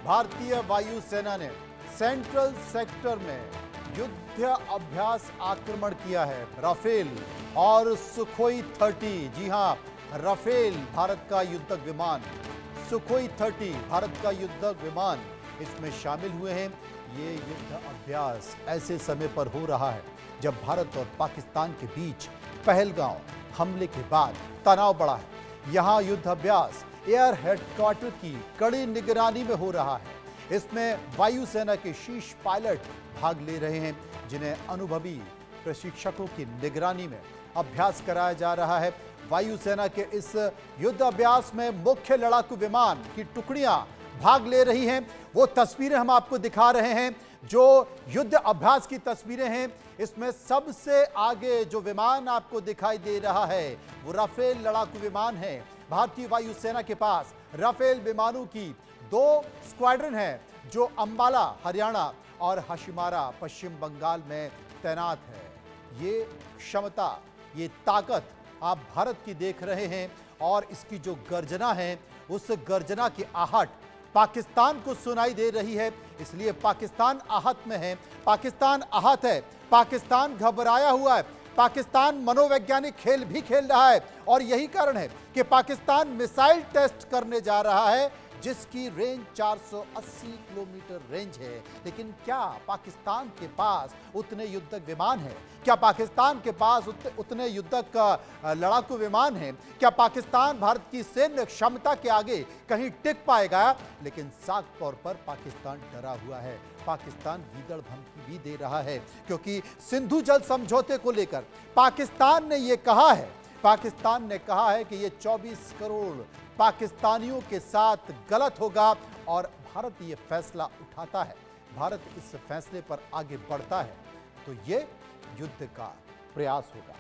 भारतीय वायुसेना ने सेंट्रल सेक्टर में युद्ध अभ्यास आक्रमण किया है। राफेल और सुखोई 30, जी हां, राफेल भारत का युद्धक विमान, सुखोई 30 भारत का युद्धक विमान इसमें शामिल हुए हैं। ये युद्ध अभ्यास ऐसे समय पर हो रहा है जब भारत और पाकिस्तान के बीच पहलगांव हमले के बाद तनाव बढ़ा है। यहां युद्ध अभ्यास एयर हेडक्वार्टर की कड़ी निगरानी में हो रहा है। इसमें वायुसेना के शीर्ष पायलट भाग ले रहे हैं, जिन्हें अनुभवी प्रशिक्षकों की निगरानी में अभ्यास कराया जा रहा है। वायुसेना के इस युद्ध अभ्यास में मुख्य लड़ाकू विमान की टुकड़ियां भाग ले रही हैं। वो तस्वीरें हम आपको दिखा रहे हैं जो युद्ध अभ्यास की तस्वीरें हैं। इसमें सबसे आगे जो विमान आपको दिखाई दे रहा है वो राफेल लड़ाकू विमान है। भारतीय वायुसेना के पास राफेल विमानों की 2 स्क्वाड्रन है जो अंबाला हरियाणा और हशिमारा पश्चिम बंगाल में तैनात है। ये क्षमता, ये ताकत आप भारत की देख रहे हैं और इसकी जो गर्जना है उस गर्जना की आहट पाकिस्तान को सुनाई दे रही है। इसलिए पाकिस्तान आहत में है, पाकिस्तान आहत है, पाकिस्तान घबराया हुआ है, पाकिस्तान मनोवैज्ञानिक खेल भी खेल रहा है। और यही कारण है कि पाकिस्तान मिसाइल टेस्ट करने जा रहा है जिसकी रेंज 480 किलोमीटर रेंज है। लेकिन क्या पाकिस्तान के पास उतने युद्धक विमान हैं? क्या पाकिस्तान के पास उतने युद्धक लड़ाकू विमान हैं? क्या पाकिस्तान भारत की सैन्य क्षमता के आगे कहीं टिक पाएगा? लेकिन साफ तौर पर पाकिस्तान डरा हुआ है। पाकिस्तान गीदड़ धमकी भी दे रहा है क्योंकि सिंधु जल समझौते को लेकर पाकिस्तान ने यह कहा है, पाकिस्तान ने कहा है कि ये 24 करोड़ पाकिस्तानियों के साथ गलत होगा और भारत ये फैसला उठाता है, भारत इस फैसले पर आगे बढ़ता है तो ये युद्ध का प्रयास होगा।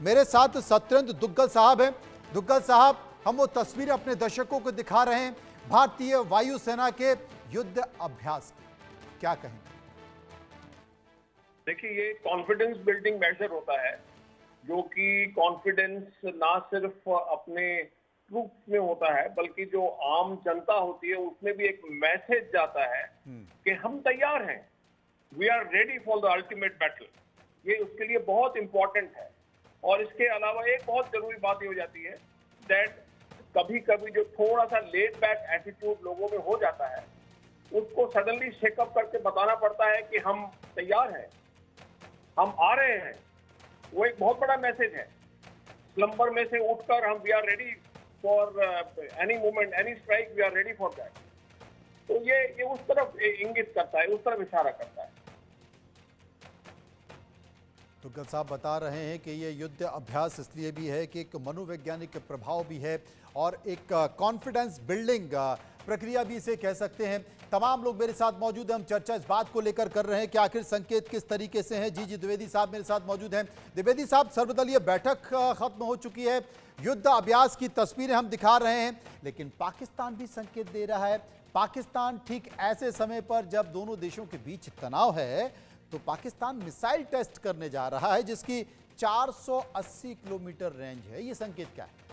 मेरे साथ सत्येंद्र दुग्गल साहब हैं। दुग्गल साहब, हम वो तस्वीरें अपने दर्शकों को दिखा रहे हैं भारतीय वायुसेना के युद्ध अभ्यास की, क्या कहेंगे? देखिए, ये कॉन्फिडेंस बिल्डिंग मेजर होता है जो कि कॉन्फिडेंस ना सिर्फ अपने ट्रूप्स में होता है बल्कि जो आम जनता होती है उसमें भी एक मैसेज जाता है कि हम तैयार हैं, we are ready for the ultimate battle. ये उसके लिए बहुत इंपॉर्टेंट है। और इसके अलावा एक बहुत जरूरी बात ये हो जाती है दैट कभी कभी जो थोड़ा सा लेट बैक एटीट्यूड लोगों में हो जाता है उसको सडनली शेकअप करके बताना पड़ता है कि हम तैयार हैं, हम आ रहे हैं। वो एक बहुत बड़ा मैसेज है। स्लंबर में से उठकर हम we are ready for any movement, any strike, we are ready for that. तो ये उस तरफ इंगित करता है, उस तरफ इशारा करता है। दुग्गल साहब बता रहे हैं कि ये युद्ध अभ्यास इसलिए भी है कि एक मनोवैज्ञानिक प्रभाव भी है और एक कॉन्फिडेंस बिल्डिंग प्रक्रिया भी इसे कह सकते हैं। तमाम लोग मेरे साथ मौजूद हैं। हम चर्चा इस बात को लेकर कर रहे हैं कि आखिर संकेत किस तरीके से हैं। जी द्विवेदी साहब मेरे साथ मौजूद हैं। द्विवेदी साहब, सर्वदलीय बैठक खत्म हो चुकी है, युद्ध अभ्यास की तस्वीरें हम दिखा रहे हैं, लेकिन पाकिस्तान भी संकेत दे रहा है। पाकिस्तान ठीक ऐसे समय पर जब दोनों देशों के बीच तनाव है तो पाकिस्तान मिसाइल टेस्ट करने जा रहा है जिसकी 480 किलोमीटर रेंज है। ये संकेत क्या है?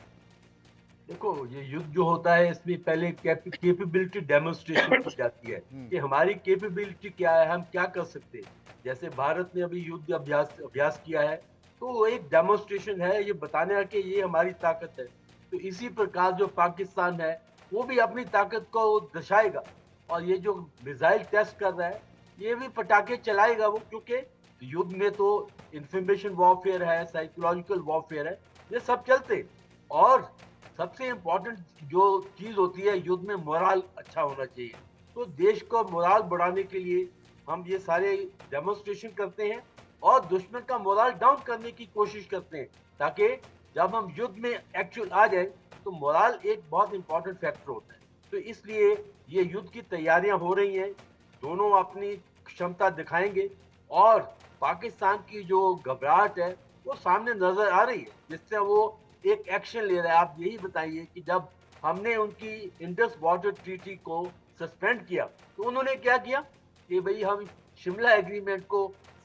देखो, ये युद्ध जो होता है इसमें पहले कैपेबिलिटी डेमोन्स्ट्रेशन की जाती है कि हमारी कैपेबिलिटी क्या है, हम क्या कर सकते हैं। जैसे भारत ने अभी युद्ध अभ्यास किया है तो वो एक डेमोन्स्ट्रेशन है, ये बताने कि ये हमारी ताकत है। तो इसी प्रकार जो पाकिस्तान है वो भी अपनी ताकत को दर्शाएगा और ये जो मिसाइल टेस्ट कर रहा है ये भी पटाखे चलाएगा वो, क्योंकि युद्ध में तो इंफॉर्मेशन वॉरफेयर है, साइकोलॉजिकल वॉरफेयर है, ये सब चलते। और सबसे इम्पोर्टेंट जो चीज होती है युद्ध में मोराल अच्छा होना चाहिए। तो देश को मोराल बढ़ाने के लिए हम ये सारे डेमोन्स्ट्रेशन करते हैं और दुश्मन का मोराल डाउन करने की कोशिश करते हैं ताकि जब हम युद्ध में एक्चुअल आ जाए तो मोराल एक बहुत इंपॉर्टेंट फैक्टर होता है। तो इसलिए ये युद्ध की तैयारियां हो रही हैं, दोनों अपनी क्षमता दिखाएंगे और पाकिस्तान की जो घबराहट है वो सामने नजर आ रही है जिससे वो एक एक्शन ले रहा है। आप यही बताइए कि जब हमने उनकी इंडस वाटर ट्रीटी को सस्पेंड किया तो उन्होंने क्या किया कि भाई हम शिमला एग्रीमेंट को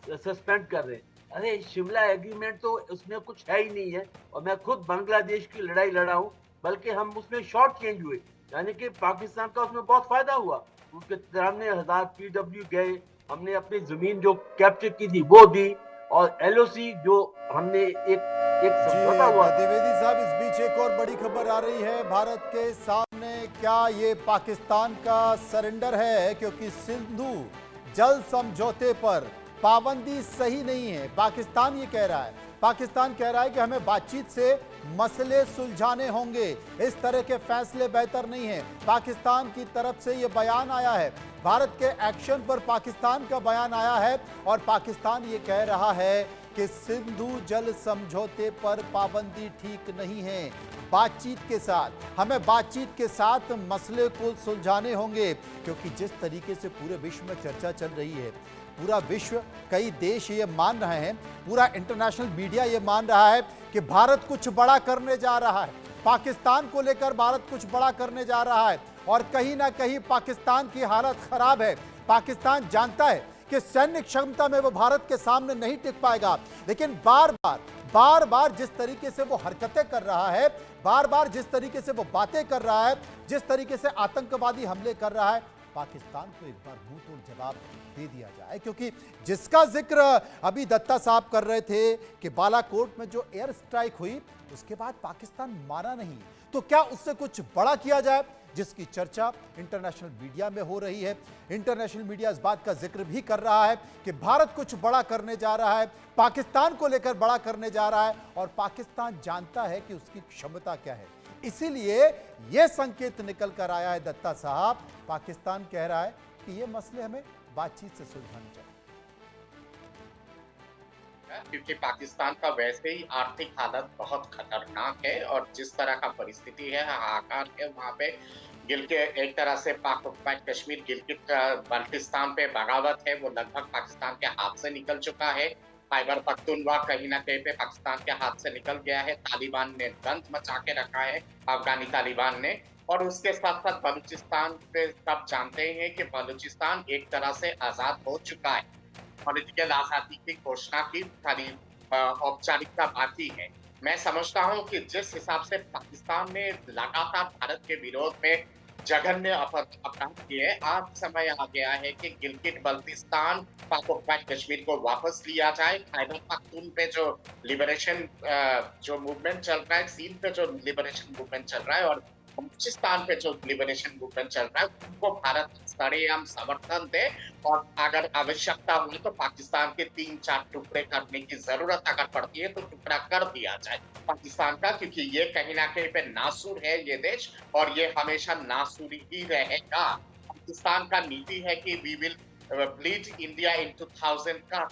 सस्पेंड कर रहे हैं। अरे शिमला एग्रीमेंट तो उसमें कुछ है ही नहीं है और मैं खुद बांग्लादेश की लड़ाई लड़ा हूं, बल्कि हम उसमें शॉर्ट चेंज हुए। यानी कि पाकिस्तान का उसमें बहुत फायदा हुआ। उसके सामने 1000 PW गए, हमने अपनी जमीन जो कैप्चर की थी वो दी, और LOC जो हमने एक जी समझौता हुआ। द्विवेदी साहब, इस बीच एक और बड़ी खबर आ रही है भारत के सामने। क्या ये पाकिस्तान का सरेंडर है? क्योंकि सिंधु जल समझौते पर पाबंदी सही नहीं है, पाकिस्तान ये कह रहा है। पाकिस्तान कह रहा है कि हमें बातचीत से मसले सुलझाने होंगे, इस तरह के फैसले बेहतर नहीं है। पाकिस्तान की तरफ से ये बयान आया है, भारत के एक्शन पर पाकिस्तान का बयान आया है, और पाकिस्तान ये कह रहा है कि सिंधु जल समझौते पर पाबंदी ठीक नहीं है। बातचीत के साथ, हमें बातचीत के साथ मसले को सुलझाने होंगे, क्योंकि जिस तरीके से पूरे विश्व में चर्चा चल रही है, पूरा विश्व, कई देश ये मान रहे हैं, पूरा इंटरनेशनल मीडिया ये मान रहा है कि भारत कुछ बड़ा करने जा रहा है, पाकिस्तान को लेकर भारत कुछ बड़ा करने जा रहा है, और कहीं ना कहीं पाकिस्तान की हालत खराब है। पाकिस्तान जानता है कि सैन्य क्षमता में वो भारत के सामने नहीं टिक पाएगा, लेकिन बार बार जिस तरीके से वो हरकतें कर रहा है, बार बार जिस तरीके से वो बातें कर रहा है, जिस तरीके से आतंकवादी हमले कर रहा है, पाकिस्तान को एक बार मुंह तोड़ जवाब दे दिया जाए। क्योंकि जिसका जिक्र अभी दत्ता साहब कर रहे थे कि बालाकोट में जो एयर स्ट्राइक हुई, उसके बाद पाकिस्तान माना नहीं, तो क्या उससे कुछ बड़ा किया जाए, जिसकी चर्चा इंटरनेशनल मीडिया में हो रही है। इंटरनेशनल मीडिया इस बात का जिक्र भी कर रहा है कि भारत कुछ बड़ा करने जा रहा है, पाकिस्तान को लेकर बड़ा करने जा रहा है, और पाकिस्तान जानता है कि उसकी क्षमता क्या है। इसीलिए यह संकेत निकल कर आया है दत्ता साहब, पाकिस्तान कह रहा है कि ये मसले हमें बातचीत से सुलझाने चाहिए। क्योंकि पाकिस्तान का वैसे ही आर्थिक हालत बहुत खतरनाक है, और जिस तरह का परिस्थिति है, हाहाकार है वहाँ पे। गिलगित एक तरह से पाक कश्मीर, गिलगित बाल्टिस्तान पे बगावत है, वो लगभग पाकिस्तान के हाथ से निकल चुका है। खैबर पख्तूनख्वा कहीं ना कहीं पे पाकिस्तान के हाथ से निकल गया है। तालिबान ने गंद मचा के रखा है, अफगानी तालिबान ने। और उसके साथ साथ बलूचिस्तान पे सब जानते हैं कि बलूचिस्तान एक तरह से आजाद हो चुका है। पॉलिटिकल आजादी की घोषणा की खाली औपचारिकता बाकी है। मैं समझता हूं कि जिस हिसाब से पाकिस्तान ने लगातार भारत के विरोध में जघन्य अपराध किए, आज समय आ गया है कि गिलगित बल्तिस्तान, पाक कश्मीर को वापस लिया जाए। खैबर पख्तून पे जो लिबरेशन जो मूवमेंट चल रहा है, सीन पे जो लिबरेशन मूवमेंट चल रहा है, और बलूचिस्तान पे जो लिबरेशन मूवमेंट चल रहा है, उनको भारत सरेआम समर्थन दे, और अगर आवश्यकता हुई तो पाकिस्तान के 3-4 टुकड़े करने की जरूरत अगर पड़ती है तो टुकड़ा कर दिया जाए पाकिस्तान का, क्योंकि ये कहीं ना कहीं पे नासूर है ये देश, और ये हमेशा नासूरी ही रहेगा। पाकिस्तान का नीति है कि we will bleed India in 2000 का।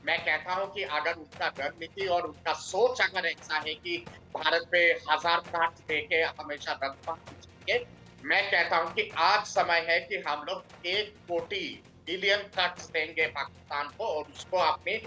मैं कहता हूं कि अगर उनका रणनीति और उनका सोच अगर ऐसा है कि भारत पे 1000 काट देके हमेशा रखवाएंगे, मैं कहता हूं कि आज समय है कि हम लोग 1 कोटि बिलियन कट्स देंगे पाकिस्तान को, और उसको अपनी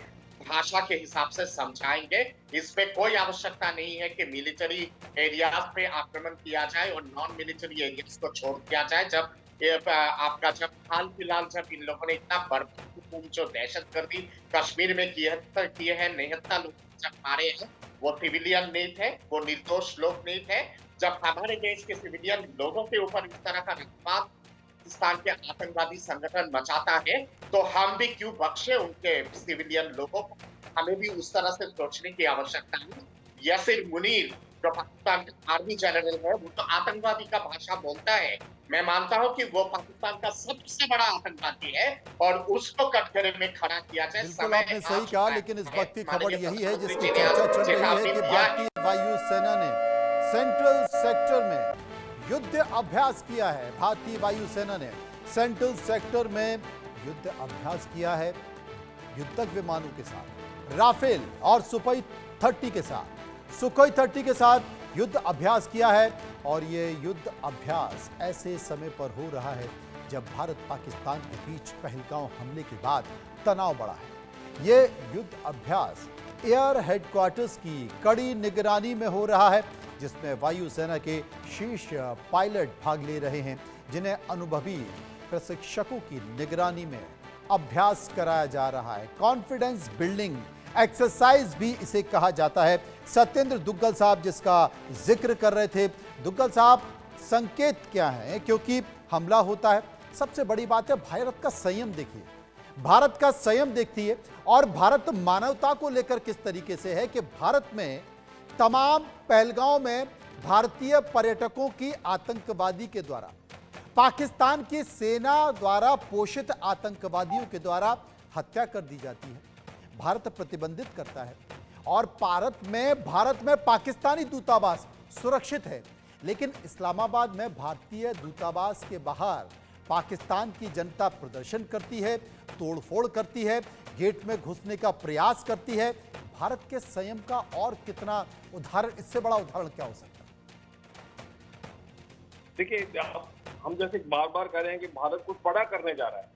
भाषा के हिसाब से समझाएंगे। इस पे कोई आवश्यकता नहीं है कि मिलिट्री एरियाज पे आक्रमण किया जाए और नॉन मिलिट्री एरियाज को छोड़ दिया जाए। जब जब हाल फिलहाल जब इन लोगों ने इतना बर्बाद जो दहशतगर्दी कश्मीर में किए हैं, 79 लोग जब मारे हैं, वो सिविलियन नहीं थे, वो निर्दोष लोग नहीं थे। जब हमारे देश के सिविलियन लोगों के ऊपर इस तरह का रक्तपात पाकिस्तान के आतंकवादी संगठन मचाता है, तो हम भी क्यों बख्शे उनके सिविलियन लोगों को? हमें भी उस तरह से सोचने की आवश्यकता है। यासिर मुनीर जो पाकिस्तान का आर्मी जनरल है, वो तो आतंकवादी का भाषा बोलता है। मैं मानता हूं कि वो पाकिस्तान का सबसे बड़ा आतंकवादी है, और उसको कटघरे में खड़ा किया जाए। बिल्कुल आपने सही कहा, लेकिन इस वक्त की खबर यही है जिसकी चर्चा चल रही है कि भारतीय वायुसेना ने सेंट्रल सेक्टर में युद्ध अभ्यास किया है। भारतीय वायुसेना ने सेंट्रल सेक्टर में युद्ध अभ्यास किया है, युद्धक विमानों के साथ, राफेल और सुखोई 30 के साथ युद्ध अभ्यास किया है। और ये युद्ध अभ्यास ऐसे समय पर हो रहा है जब भारत पाकिस्तान के बीच पहलगांव हमले के बाद तनाव बढ़ा है। ये युद्ध अभ्यास एयर हेडक्वार्टर्स की कड़ी निगरानी में हो रहा है, जिसमें वायुसेना के शीर्ष पायलट भाग ले रहे हैं, जिन्हें अनुभवी प्रशिक्षकों की निगरानी में अभ्यास कराया जा रहा है। कॉन्फिडेंस बिल्डिंग एक्सरसाइज भी इसे कहा जाता है। सत्येंद्र दुग्गल साहब जिसका जिक्र कर रहे थे, दुग्गल साहब, संकेत क्या है, क्योंकि हमला होता है। सबसे बड़ी बात है भारत का संयम देखिए, भारत का संयम देखिए, और भारत मानवता को लेकर किस तरीके से है कि भारत में तमाम पहलगांव में भारतीय पर्यटकों की आतंकवादी के द्वारा, पाकिस्तान की सेना द्वारा पोषित आतंकवादियों के द्वारा हत्या कर दी जाती है। भारत प्रतिबंधित करता है और भारत में पाकिस्तानी दूतावास सुरक्षित है, लेकिन इस्लामाबाद में भारतीय दूतावास के बाहर पाकिस्तान की जनता प्रदर्शन करती है, तोड़फोड़ करती है, गेट में घुसने का प्रयास करती है। भारत के संयम का और कितना उदाहरण, इससे बड़ा उदाहरण क्या हो सकता है? देखिए, हम जैसे बार बार कह रहे हैं कि भारत कुछ बड़ा करने जा रहा है।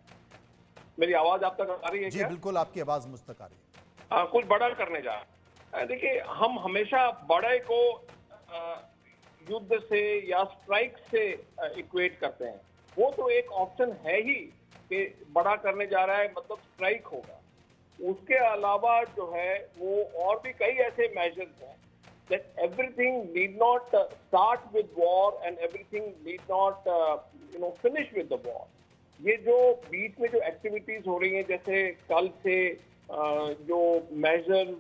मेरी आवाज आप तक आ रही है? जी क्या? बिल्कुल, आपकी आवाज मुझ तक आ रही है। कुछ बड़ा करने जा रहा है। देखिए, हम हमेशा बड़े को युद्ध से या स्ट्राइक से इक्वेट करते हैं। वो तो एक ऑप्शन है ही कि बड़ा करने जा रहा है मतलब स्ट्राइक होगा। उसके अलावा जो है वो और भी कई ऐसे मेजर्स हैं that everything need not start with war and everything need not finish with the war. ये जो बीच में जो एक्टिविटीज हो रही हैं, जैसे कल से जो मेजर्स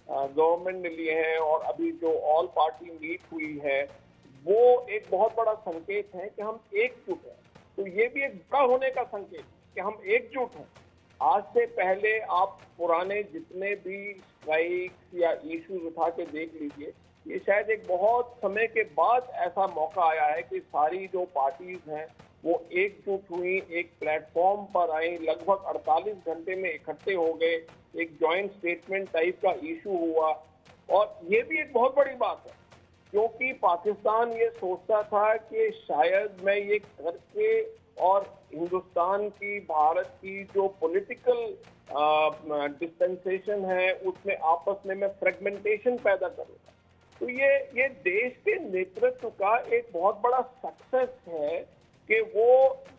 गवर्नमेंट ने लिए हैं और अभी जो ऑल पार्टी मीट हुई है, वो एक बहुत बड़ा संकेत है कि हम एकजुट हैं। तो ये भी एक बड़ा होने का संकेत है कि हम एकजुट हैं। आज से पहले आप पुराने जितने भी स्ट्राइक्स या इश्यूज उठा के देख लीजिए, ये शायद एक बहुत समय के बाद ऐसा मौका आया है कि सारी जो पार्टीज हैं वो एकजुट हुई, एक प्लेटफॉर्म पर आई, लगभग 48 घंटे में इकट्ठे हो गए, एक जॉइंट स्टेटमेंट टाइप का इशू हुआ। और ये भी एक बहुत बड़ी बात है, क्योंकि पाकिस्तान ये सोचता था कि शायद मैं ये करके और हिंदुस्तान की, भारत की जो पॉलिटिकल डिस्टेंसेशन है उसमें आपस में मैं फ्रेगमेंटेशन पैदा करूंगा। तो ये देश के नेतृत्व का एक बहुत बड़ा सक्सेस है कि वो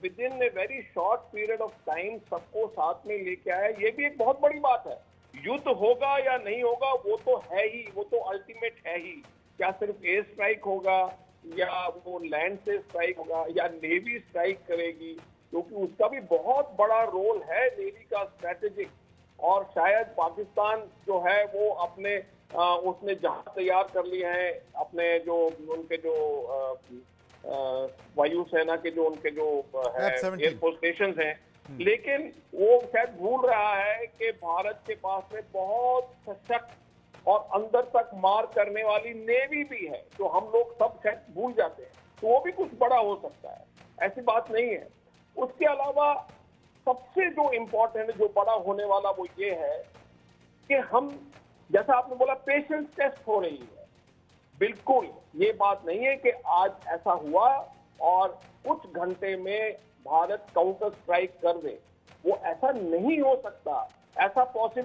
with in a very short period of time सबको साथ में लेके आया। ये भी एक बहुत बड़ी बात है। युद्ध होगा या नहीं होगा वो तो है ही, वो तो अल्टीमेट है ही। क्या सिर्फ एयर स्ट्राइक होगा या वो लैंड से स्ट्राइक होगा या नेवी स्ट्राइक करेगी, क्योंकि उसका भी बहुत बड़ा रोल है नेवी का स्ट्रेटेजिक। और शायद पाकिस्तान जो है वो अपने उसने जहाज तैयार कर लिए हैं, अपने जो उनके जो वायुसेना के जो उनके जो है एयरफोर्स स्टेशन हैं, लेकिन वो शायद भूल रहा है कि भारत के पास में बहुत सशक्त और अंदर तक मार करने वाली नेवी भी है, जो हम लोग सब शायद भूल जाते हैं। तो वो भी कुछ बड़ा हो सकता है, ऐसी बात नहीं है। उसके अलावा सबसे जो इम्पोर्टेंट, जो बड़ा होने वाला वो ये है कि हम, जैसा आपने बोला, पेशेंस टेस्ट हो रही है। बिल्कुल ये बात नहीं है कि आज ऐसा हुआ और कुछ घंटे में भारत काउंटर स्ट्राइक कर दे, वो ऐसा नहीं हो सकता। ऐसा पॉसिबल